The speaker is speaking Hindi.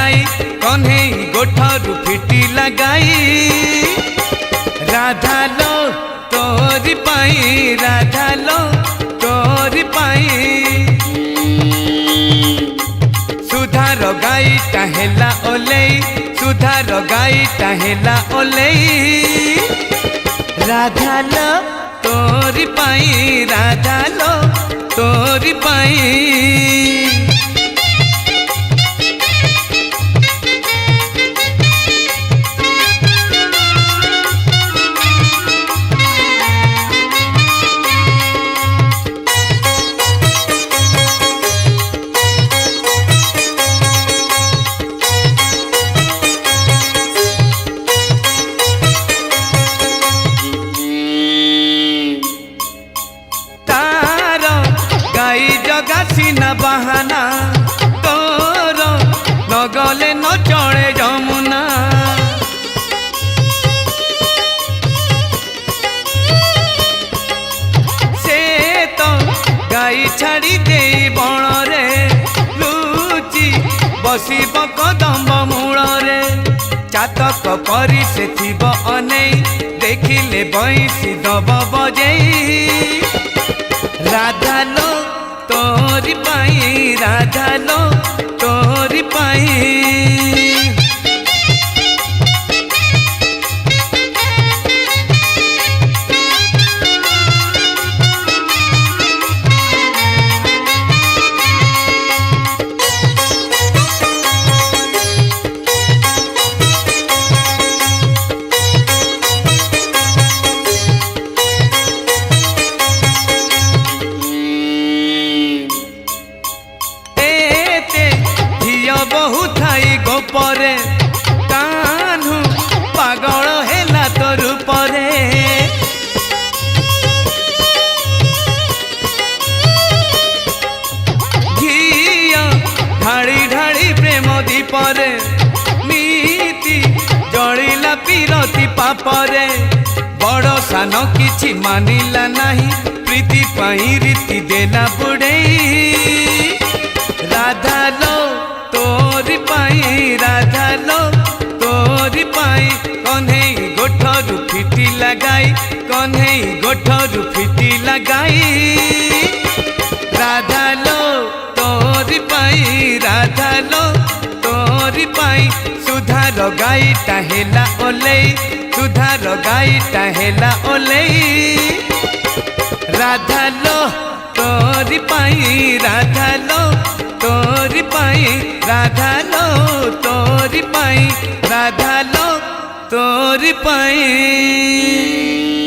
लगाई कन्हई गोठरू फिटी लगाई राधा लो तोरी पाई राधा लो तोरी पाई सुधार गाई टाहेला ओलेई सुधार गाई टाहेला ओलेई राधा लो तोरी पाई राधा लो तोरी पाई जगासीना बहाना तोर नगले न चढ़े जमुना से तो गाई छाड़ी दे बण रे लुचि बसिब कदम्ब मूल रे चातक परी से थिब अनेई देखिले बंसी दब बजेई राधा लो तोरी पाई राधा लो तोरी पाई बहु थाई गोपरे कान्हू पागल हेला तोर रूपरे घिया ढाड़ी ढाड़ी प्रेम दीपरे नीति जड़िला पीरती पापरे बड़ सान किछि मानिला नाही प्रीति पाई रीति देला बुड़ेई राधा लो तोरी पाई राधा लो तोरी पाई कन्हई गोठरू फिटी लगाई कन्हई गोठरू फिटी लगाई राधा लो तोरी पाई राधा लो तोरी पाई सुधार गाई टाहेला ओलेई सुधार गाई टाहेला ओलेई राधा लो तोरी पाई राधा लो तोरी पाई राधा लो तोरी पाई राधा लो तोरी पाई।